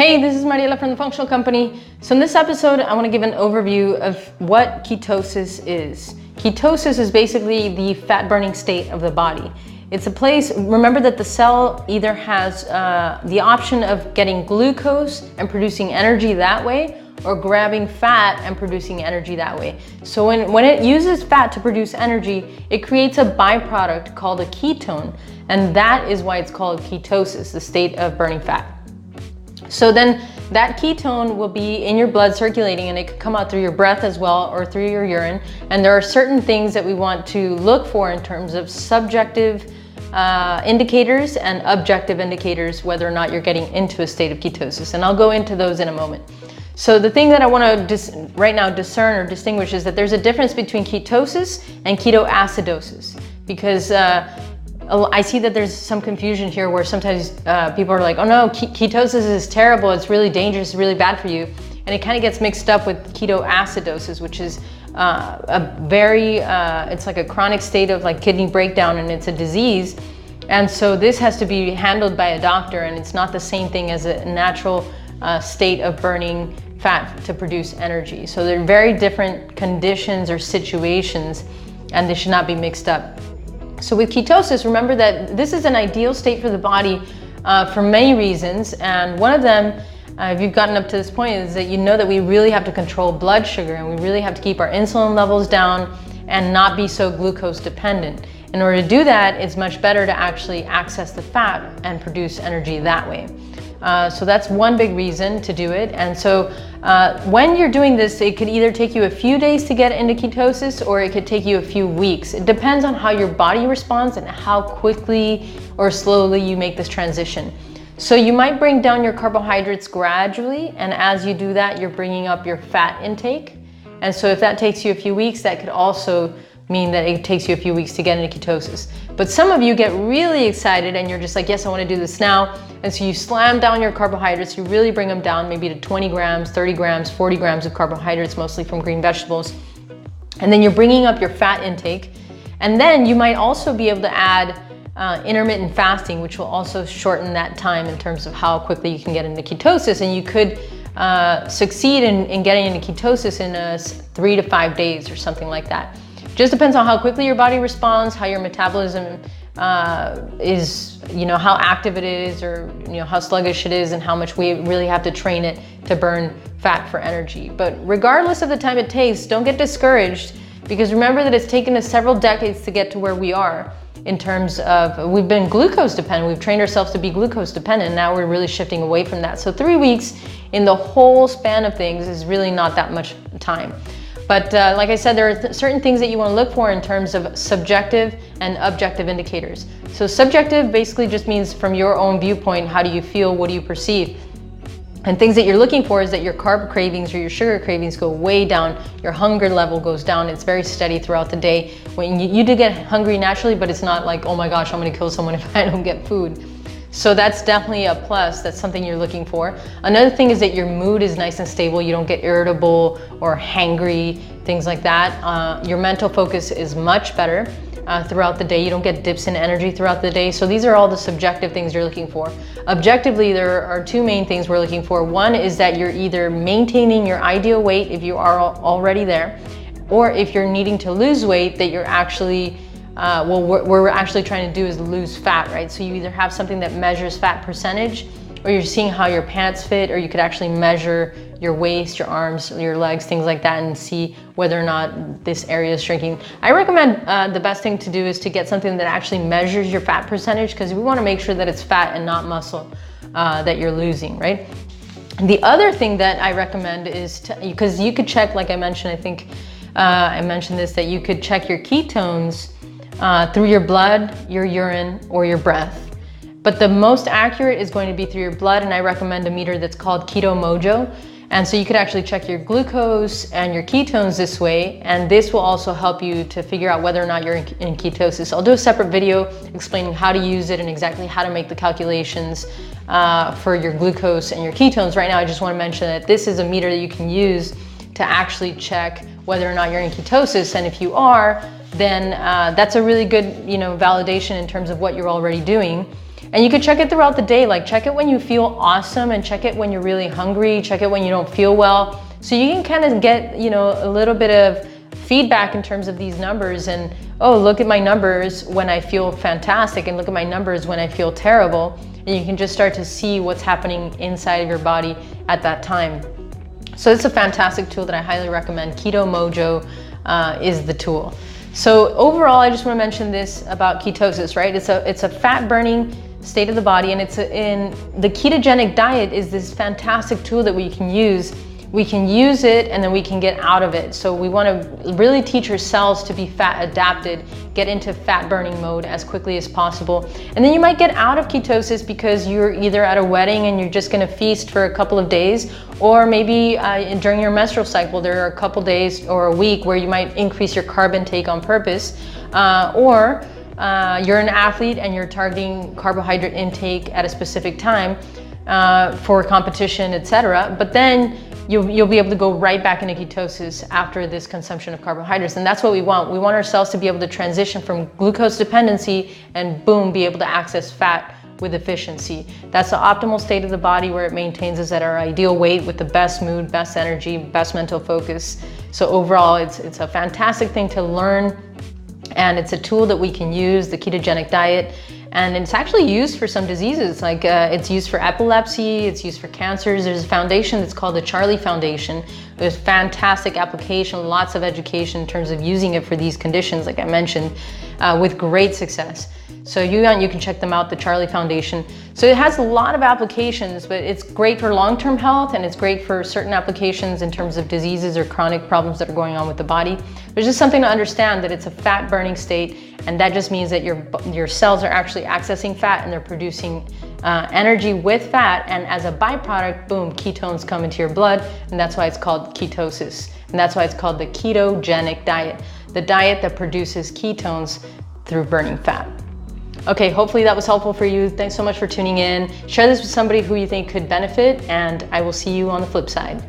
Hey, this is Mariela from The Functional Company. So in this episode, I want to give an overview of what ketosis is. Ketosis is basically the fat burning state of the body. It's a place, remember that the cell either has the option of getting glucose and producing energy that way, or grabbing fat and producing energy that way. So when it uses fat to produce energy, it creates a byproduct called a ketone, and that is why it's called ketosis, the state of burning fat. So then that ketone will be in your blood circulating, and it could come out through your breath as well, or through your urine. And there are certain things that we want to look for in terms of subjective indicators and objective indicators, whether or not you're getting into a state of ketosis. And I'll go into those in a moment. So the thing that I want to right now discern or distinguish is that there's a difference between ketosis and ketoacidosis, because I see that there's some confusion here where sometimes people are like, oh no, ketosis is terrible, it's really dangerous, it's really bad for you. And it kind of gets mixed up with ketoacidosis, which is it's like a chronic state of like kidney breakdown, and it's a disease. And so this has to be handled by a doctor, and it's not the same thing as a natural state of burning fat to produce energy. So they're very different conditions or situations, and they should not be mixed up. So with ketosis, remember that this is an ideal state for the body for many reasons. And one of them, if you've gotten up to this point, is that you know that we really have to control blood sugar, and we really have to keep our insulin levels down and not be so glucose dependent. In order to do that, it's much better to actually access the fat and produce energy that way. So that's one big reason to do it. And so when you're doing this, it could either take you a few days to get into ketosis, or it could take you a few weeks. It depends on how your body responds and how quickly or slowly you make this transition. So you might bring down your carbohydrates gradually, and as you do that, you're bringing up your fat intake. And so if that takes you a few weeks, that could also mean that it takes you a few weeks to get into ketosis. But some of you get really excited and you're just like, yes, I want to do this now. And so you slam down your carbohydrates, you really bring them down maybe to 20 grams, 30 grams, 40 grams of carbohydrates, mostly from green vegetables. And then you're bringing up your fat intake. And then you might also be able to add intermittent fasting, which will also shorten that time in terms of how quickly you can get into ketosis. And you could succeed in getting into ketosis in 3 to 5 days or something like that. Just depends on how quickly your body responds, how your metabolism is, how active it is, or how sluggish it is, and how much we really have to train it to burn fat for energy. But regardless of the time it takes, don't get discouraged, because remember that it's taken us several decades to get to where we are in terms of, we've been glucose dependent. We've trained ourselves to be glucose dependent. Now we're really shifting away from that. So 3 weeks in the whole span of things is really not that much time. But like I said, there are certain things that you want to look for in terms of subjective and objective indicators. So subjective basically just means from your own viewpoint, how do you feel, what do you perceive? And things that you're looking for is that your carb cravings or your sugar cravings go way down, your hunger level goes down, it's very steady throughout the day. When you do get hungry naturally, but it's not like, oh my gosh, I'm gonna kill someone if I don't get food. So that's definitely a plus. That's something you're looking for. Another thing is that your mood is nice and stable. You don't get irritable or hangry, things like that. Your mental focus is much better throughout the day. You don't get dips in energy throughout the day. So these are all the subjective things you're looking for. Objectively, there are two main things we're looking for. One is that you're either maintaining your ideal weight if you are already there, or if you're needing to lose weight, that you're actually what we're actually trying to do is lose fat, right? So you either have something that measures fat percentage, or you're seeing how your pants fit, or you could actually measure your waist, your arms, your legs, things like that, and see whether or not this area is shrinking. I recommend the best thing to do is to get something that actually measures your fat percentage, because we want to make sure that it's fat and not muscle that you're losing, right? The other thing that I recommend is because you could check, like I mentioned, I think I mentioned this, that you could check your ketones through your blood, your urine, or your breath. But the most accurate is going to be through your blood, and I recommend a meter that's called Keto Mojo. And so you could actually check your glucose and your ketones this way, and this will also help you to figure out whether or not you're in ketosis. I'll do a separate video explaining how to use it and exactly how to make the calculations for your glucose and your ketones. Right now, I just want to mention that this is a meter that you can use to actually check whether or not you're in ketosis, and if you are, then that's a really good, validation in terms of what you're already doing. And you can check it throughout the day. Like, check it when you feel awesome, and check it when you're really hungry, check it when you don't feel well. So you can kind of get, a little bit of feedback in terms of these numbers, and, oh, look at my numbers when I feel fantastic, and look at my numbers when I feel terrible. And you can just start to see what's happening inside of your body at that time. So it's a fantastic tool that I highly recommend. Keto Mojo is the tool. So overall, I just want to mention this about ketosis, right? It's a fat burning state of the body, and in the ketogenic diet is this fantastic tool that we can use. We can use it, and then we can get out of it. So we want to really teach our cells to be fat adapted, get into fat burning mode as quickly as possible. And then you might get out of ketosis because you're either at a wedding and you're just going to feast for a couple of days, or maybe during your menstrual cycle, there are a couple days or a week where you might increase your carb intake on purpose, or you're an athlete and you're targeting carbohydrate intake at a specific time for competition, etc. But then you'll be able to go right back into ketosis after this consumption of carbohydrates. And that's what we want. We want our cells to be able to transition from glucose dependency and boom, be able to access fat with efficiency. That's the optimal state of the body, where it maintains us at our ideal weight with the best mood, best energy, best mental focus. So overall, it's a fantastic thing to learn, and it's a tool that we can use, the ketogenic diet. And it's actually used for some diseases, like it's used for epilepsy, it's used for cancers. There's a foundation that's called the Charlie Foundation. There's fantastic application, lots of education in terms of using it for these conditions, like I mentioned, with great success. So you can check them out, the Charlie Foundation. So it has a lot of applications, but it's great for long-term health, and it's great for certain applications in terms of diseases or chronic problems that are going on with the body. There's just something to understand, that it's a fat burning state, and that just means that your cells are actually accessing fat, and they're producing energy with fat, and as a byproduct, boom, ketones come into your blood, and that's why it's called ketosis. And that's why it's called the ketogenic diet, the diet that produces ketones through burning fat. Okay, hopefully that was helpful for you. Thanks so much for tuning in. Share this with somebody who you think could benefit, and I will see you on the flip side.